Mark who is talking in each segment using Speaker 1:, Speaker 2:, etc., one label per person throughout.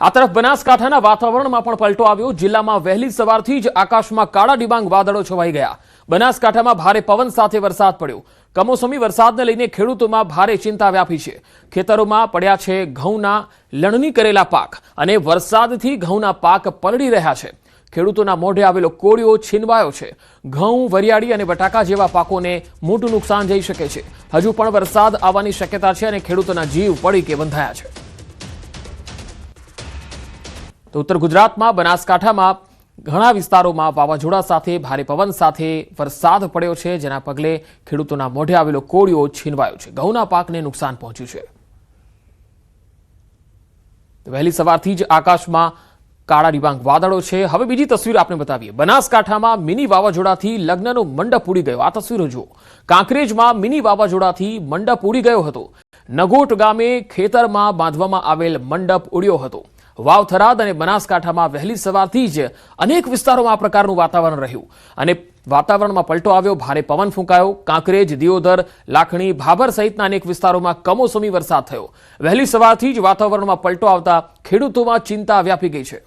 Speaker 1: આ તરફ બનાસકાંઠાના વાતાવરણમાં પણ પલટો આવ્યો। જિલ્લામાં વહેલી સવારથી જ આકાશમાં કાળા ડિબાંગ વાદળો છવાઈ ગયા। બનાસકાંઠામાં ભારે પવન સાથે વરસાદ પડ્યો। કમોસમી વરસાદને લઈને ખેડૂતોમાં ભારે ચિંતા વ્યાપી છે। ખેતરોમાં પડ્યા છે ઘઉંના લણણી કરેલા પાક અને વરસાદથી ઘઉંના પાક પલળી રહ્યા છે। ખેડૂતોના મોઢે આવેલો કોળિયો છીનવાયો છે। ઘઉં, વરિયાળી અને બટાકા જેવા પાકોને મોટું નુકસાન જઈ શકે છે। હજુ પણ વરસાદ આવવાની શક્યતા છે અને ખેડૂતોના જીવ પડીકે બંધાયા છે। તો ઉત્તર ગુજરાતમાં બનાસકાંઠામાં ઘણા વિસ્તારોમાં વાવાઝોડા સાથે ભારે પવન સાથે વરસાદ પડ્યો છે, જેના પગલે ખેડૂતોના મોઢે આવેલો કોળિયો છીનવાયો છે। ઘઉંના પાકને નુકસાન પહોંચ્યું છે। વહેલી સવારથી જ આકાશમાં કાળા ડિબાંગ વાદળો છે। હવે બીજી તસવીર આપણે બતાવીએ। બનાસકાંઠામાં મિની વાવાઝોડાથી લગ્નનો મંડપ ઉડી ગયો। આ તસવીરો જુઓ। કાંકરેજમાં મિની વાવાઝોડાથી મંડપ ઉડી ગયો હતો। નગોટ ગામે ખેતરમાં બાંધવામાં આવેલ મંડપ ઉડ્યો હતો। વાવ, થરાદ અને બનાસકાંઠામાં વહેલી સવારથી જ અનેક વિસ્તારોમાં આ પ્રકારનું વાતાવરણ રહ્યું અને વાતાવરણમાં પલટો આવ્યો। ભારે પવન ફૂંકાયો। કાંકરેજ, દિયોદર, લાખણી, ભાભર સહિતના અનેક વિસ્તારોમાં કમોસમી વરસાદ થયો। વહેલી સવારથી જ વાતાવરણમાં પલટો આવતા ખેડૂતોમાં ચિંતા વ્યાપી ગઈ છે।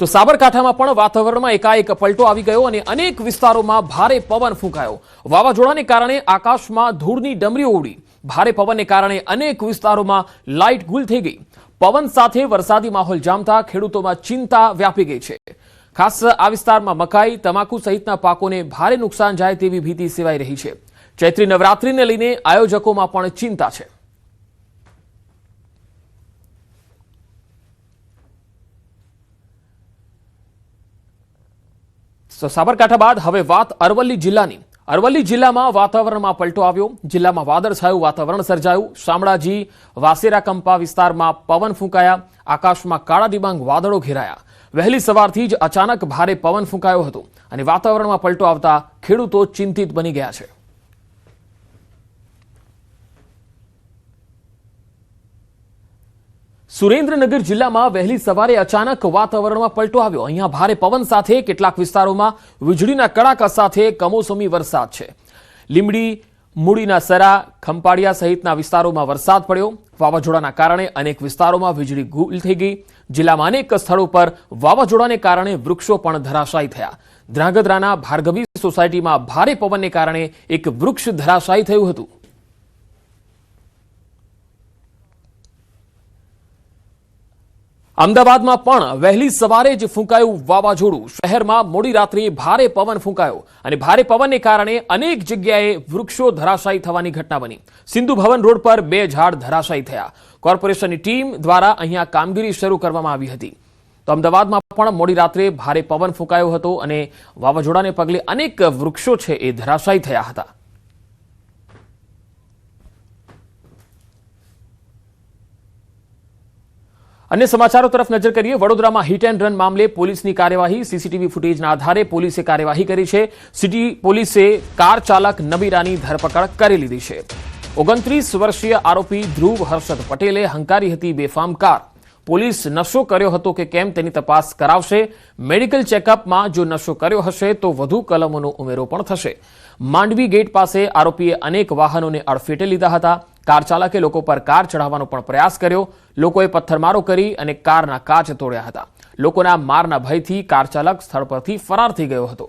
Speaker 1: તો સાબરકાંઠામાં પણ વાતાવરણમાં એકાએક પલટો આવી ગયો અને અનેક વિસ્તારોમાં ભારે પવન ફૂંકાયો। વાવાઝોડાને કારણે આકાશમાં ધૂળની ડમરીઓ ઉડી। ભારે પવનને કારણે અનેક વિસ્તારોમાં લાઇટ ગુલ થઈ ગઈ। પવન સાથે વરસાદી માહોલ જામતા ખેડૂતોમાં ચિંતા વ્યાપી ગઈ છે। ખાસ આ વિસ્તારમાં મકાઈ, તમાકુ સહિતના પાકોને ભારે નુકસાન જાય તેવી ભીતિ સેવાઈ રહી છે। ચૈત્રી નવરાત્રીને લઈને આયોજકોમાં પણ ચિંતા છે। સાબરકાંઠા બાદ હવે વાત અરવલ્લી જિલ્લાની। અરવલ્લી જિલ્લામાં વાતાવરણમાં પલટો આવ્યો। જિલ્લામાં વાદળછાયું વાતાવરણ સર્જાયું। શામળાજી, વાસેરા કંપા વિસ્તારમાં પવન ફૂંકાયા। આકાશમાં કાળા ડિબાંગ વાદળો ઘેરાયા। વહેલી સવારથી જ અચાનક ભારે પવન ફૂંકાયો હતો અને વાતાવરણમાં પલટો આવતા ખેડૂતો ચિંતિત બની ગયા છે। સુરેન્દ્રનગર જિલ્લામાં વહેલી સવારે અચાનક વાતાવરણમાં પલટો આવ્યો। અહીંયા ભારે પવન સાથે કેટલાક વિસ્તારોમાં વીજળીના કડાકા સાથે કમોસમી વરસાદ છે। લીંબડી, મૂડીના સરા, ખંપાળિયા સહિતના વિસ્તારોમાં વરસાદ પડ્યો। વાવાઝોડાના કારણે અનેક વિસ્તારોમાં વીજળી ગુલ થઈ ગઈ। જિલ્લામાં અનેક સ્થળો પર વાવાઝોડાને કારણે વૃક્ષો પણ ધરાશાયી થયા। ધ્રાંગધ્રાના ભાર્ગવી સોસાયટીમાં ભારે પવનને કારણે એક વૃક્ષ ધરાશાયી થયું હતું। અમદાવાદમાં પણ વહેલી સવારે જ ફૂંકાયું વાવાઝોડું। શહેરમાં મોડી રાત્રે ભારે પવન ફૂંકાયો અને ભારે પવનને કારણે અનેક જગ્યાએ વૃક્ષો ધરાશાયી થવાની ઘટના બની। સિંધુ ભવન રોડ પર 2 ઝાડ ધરાશાયી થયા। કોર્પોરેશનની ટીમ દ્વારા અહીંયા કામગીરી શરૂ કરવામાં આવી હતી। તો અમદાવાદમાં પણ મોડી રાત્રે ભારે પવન ફૂંકાયો હતો અને વાવાઝોડાને પગલે અનેક વૃક્ષો છે એ ધરાશાયી થયા હતા। अन्य समाचारों तरफ नजर करिए। वडोदराમાં हिट एंड रन मामले પોલીસની કાર્યવાહી। સીસીટીવી ફૂટેજના આધારે પોલીસે કાર્યવાહી કરી છે। સિટી પોલીસે કાર ચાલક નબીરાની ધરપકડ કરી લીધી છે। 29 વર્ષીય આરોપી ધ્રુવ હર્ષદ પટેલે હંકારી હતી બેફામ કાર। પોલીસ નશો કર્યો હતો કે કેમ તેની તપાસ કરાવશે। મેડિકલ ચેકઅપમાં જો નશો કર્યો હશે તો વધુ કલમોનો ઉમેરો પણ થશે। માંડવી ગેટ પાસે આરોપીએ અનેક વાહનોને અડફેટે લીધા હતા। કાર ચાલકે લોકો પર કાર ચઢાવવાનો પણ પ્રયાસ કર્યો। લોકોએ પથ્થરમારો કરી અને કારના કાચ તોડ્યા હતા। લોકોના મારના ભયથી કાર ચાલક સ્થળ પરથી ફરાર થઈ ગયો હતો।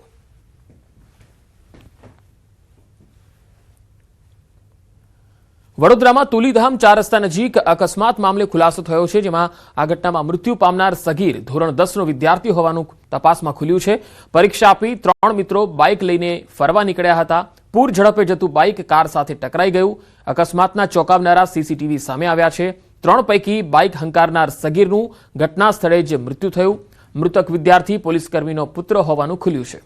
Speaker 1: વડોદરામાં તુલીધામ 4 રસ્તા નજીક અકસ્માત મામલે ખુલાસો થયો છે, જેમાં આ ઘટનામાં મૃત્યુ પામનાર સગીર ધોરણ 10નો વિદ્યાર્થી હોવાનું તપાસમાં ખુલ્યું છે। પરીક્ષા આપી 3 મિત્રો બાઇક લઈને ફરવા નીકળ્યા હતા। પૂર ઝડપે જતું બાઇક કાર સાથે ટકરાઈ ગયું। અકસ્માતના ચોંકાવનારા સીસીટીવી સામે આવ્યા છે। 3 પૈકી બાઇક હંકારનાર સગીરનું ઘટના સ્થળે જ મૃત્યુ થયું। મૃતક વિદ્યાર્થી પોલીસકર્મીનો પુત્ર હોવાનું ખુલ્યું છે।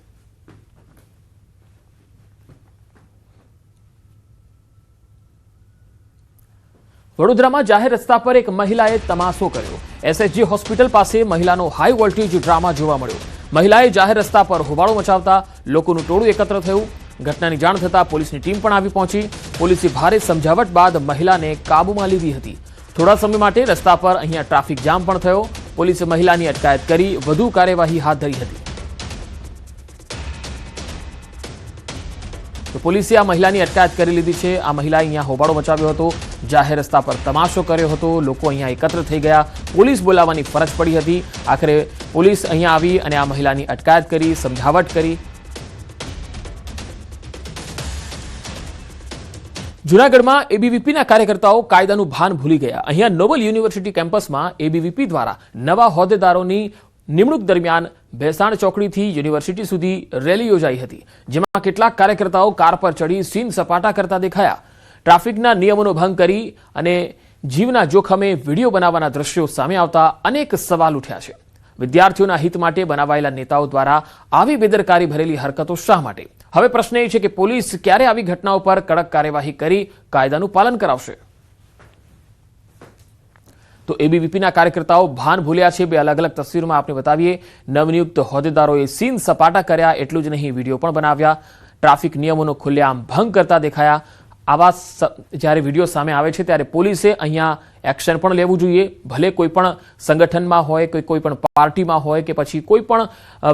Speaker 1: વડોદરામાં જાહેર રસ્તા પર એક મહિલાએ તમાશો કર્યો। એસએચજી હોસ્પિટલ પાસે મહિલાનો હાઈ વોલ્ટેજ ડ્રામા જોવા મળ્યો। મહિલાએ જાહેર રસ્તા પર હોબાળો મચાવતા લોકોનું ટોળું એકત્ર થયું। ઘટનાની જાણ થતાં પોલીસની ટીમ પણ આવી પહોંચી। પોલીસે ભારે સમજાવટ બાદ મહિલાને કાબૂમાં લીધી હતી। થોડા સમય માટે રસ્તા પર અહીંયા ટ્રાફિક જામ પણ થયો। પોલીસે મહિલાની અટકાયત કરી વધુ કાર્યવાહી હાથ ધરી હતી। તો પોલીસે આ મહિલાની અટકાયત કરી લીધી છે। આ મહિલાએ અહીંયા હોબાળો મચાવ્યો હતો, જાહેર રસ્તા પર તમાશો કર્યો હતો, લોકો અહીંયા એકત્ર થઈ ગયા, પોલીસ બોલાવવાની ફરજ પડી હતી। આખરે પોલીસ અહીંયા આવી અને આ મહિલાની અટકાયત કરી, સમજાવટ કરી। જૂનાગઢમાં એબીવીપીના કાર્યકર્તાઓ કાયદાનું ભાન ભૂલી ગયા। અહીંયા નોબલ યુનિવર્સિટી કેમ્પસમાં એબીવીપી દ્વારા નવા હોદ્દેદારોની નિમણૂક દરમિયાન ભેસાણ ચોકડીથી યુનિવર્સિટી સુધી રેલી યોજાઈ હતી, જેમાં કેટલાક કાર્યકર્તાઓ કાર પર ચડી સીન સપાટા કરતા દેખાયા। ટ્રાફિકના નિયમોનો ભંગ કરી અને જીવના જોખમે વિડીયો બનાવવાના દ્રશ્યો સામે આવતા અનેક સવાલ ઉઠ્યા છે। વિદ્યાર્થીઓના હિત માટે બનાવાયેલા નેતાઓ દ્વારા આવી બેદરકારી ભરેલી હરકતો શા માટે? હવે પ્રશ્ન એ છે કે પોલીસ ક્યારે આવી ઘટનાઓ પર કડક કાર્યવાહી કરી કાયદાનું પાલન કરાવશે? તો એબીવીપીના કાર્યકર્તાઓ ભાન ભૂલ્યા છે। બે અલગ અલગ તસવીરોમાં આપણે બતાવીએ। નવનિયુક્ત હોદ્દેદારોએ સીન સપાટા કર્યા, એટલું જ નહીં વિડીયો પણ બનાવ્યા, ટ્રાફિક નિયમોનો ખુલ્લેઆમ ભંગ કરતા દેખાયા। આવા જ્યારે વિડીયો સામે આવે છે ત્યારે પોલીસે અહીંયા એક્શન પણ લેવું જોઈએ, ભલે કોઈ પણ સંગઠનમાં હોય, કોઈ પણ પાર્ટીમાં હોય કે પછી કોઈ પણ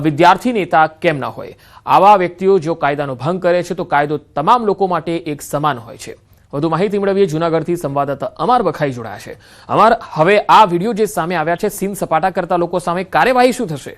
Speaker 1: વિદ્યાર્થી નેતા કેમ ના હોય। આવા વ્યક્તિઓ જો કાયદાનો ભંગ કરે છે તો કાયદો તમામ લોકો માટે એક સમાન હોય છે। વધુ માહિતી મેળવીએ જૂનાગઢથી સંવાદદાતા અમર બખાઈ જોડાયા છે। અમર, હવે આ વિડીયો જે સામે આવ્યા છે, સીન સપાટા કરતા લોકો સામે કાર્યવાહી શું થશે?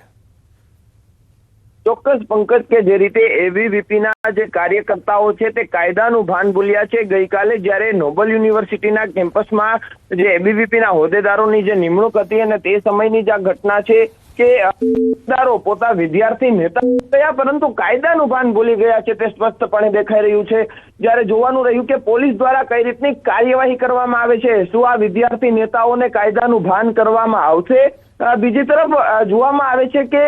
Speaker 2: ચોક્કસ પંકજ, કે જે રીતે એબીવીપીના જે કાર્યકર્તાઓ છે તે કાયદાનું ભાન ભૂલ્યા છે। ગઈકાલે જ્યારે નોબલ યુનિવર્સિટીના કેમ્પસમાં જે એબીવીપીના હોદ્દેદારોની જે નિમણૂક હતી અને તે સમયની જ આ ઘટના છે કે હોદ્દેદારો પોતા વિદ્યાર્થી નેતા થયા પરંતુ કાયદાનું ભાન ભૂલી ગયા છે, તે સ્પષ્ટપણે દેખાઈ રહ્યું છે। જ્યારે જોવાનું રહ્યું કે પોલીસ દ્વારા કઈ રીતની કાર્યવાહી કરવામાં આવે છે, શું આ વિદ્યાર્થી નેતાઓને કાયદાનું ભાન કરવામાં આવશે? બીજી તરફ જોવામાં આવે છે કે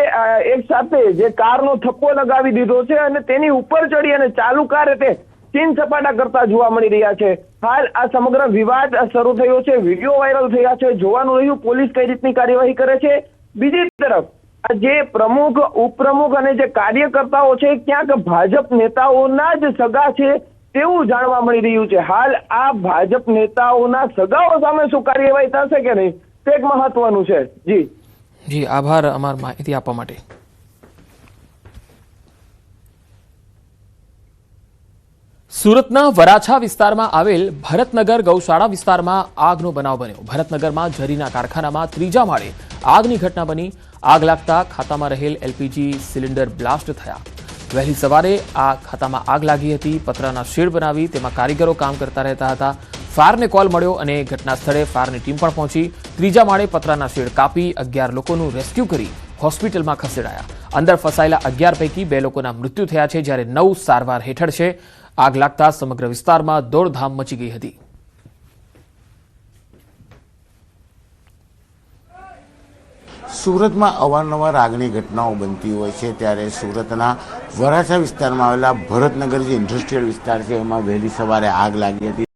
Speaker 2: એક સાથે જે કારનો થપ્પો લગાવી દીધો છે અને તેની ઉપર ચડી અને ચાલુ કાર તે સીન સપાટા કરતા જોવા મળી રહ્યા છે। હાલ આ સમગ્ર વિવાદ શરૂ થયો છે, વિડીયો વાયરલ થયા છે, જોવાનું રહ્યું પોલીસ કઈ રીતની કાર્યવાહી કરે છે। બીજી તરફ જે પ્રમુખ, ઉપપ્રમુખ અને જે કાર્યકર્તાઓ છે ક્યાંક ભાજપ નેતાઓના જ સગા છે તેવું જાણવા મળી રહ્યું છે। હાલ આ ભાજપ નેતાઓના સગાઓ સામે શું કાર્યવાહી થશે કે નહીં તે એક મહત્વનું છે।
Speaker 1: જી આભાર અમાર માહિતી આપવા માટે। સુરતના વરાછા વિસ્તારમાં આવેલ ભરતનગર ગૌશાળા વિસ્તારમાં આગનો બનાવ બન્યો। ભરતનગરમાં ઝરીના કારખાનામાં ત્રીજા માળે આગની ઘટના બની। આગ લાગતા ખાતામાં રહેલ એલપીજી સિલિન્ડર બ્લાસ્ટ થયા। વહેલી સવારે આ ખાતામાં આગ લાગી હતી। પતરાના શેડ બનાવી તેમાં કારીગરો કામ કરતા રહેતા હતા। ફાયરને કોલ મળ્યો અને ઘટના સ્થળે ફાયરની ટીમ પણ પહોંચી। ત્રીજા માળે પતરાના શેડ કાપી 11 લોકોનું રેસ્ક્યુ કરી હોસ્પિટલમાં ખસેડાયા। અંદર ફસાયેલા 11 પૈકી 2 લોકોના મૃત્યુ થયા છે, જ્યારે 9 સારવાર હેઠળ છે। આગ લાગતા સમગ્ર વિસ્તારમાં દોડધામ મચી ગઈ હતી।
Speaker 3: સુરતમાં અવારનવાર આગની ઘટનાઓ બનતી હોય છે, ત્યારે સુરતના વરાછા વિસ્તારમાં આવેલા ભરતનગર જે ઇન્ડસ્ટ્રીયલ વિસ્તાર છે એમાં વહેલી સવારે આગ લાગી હતી।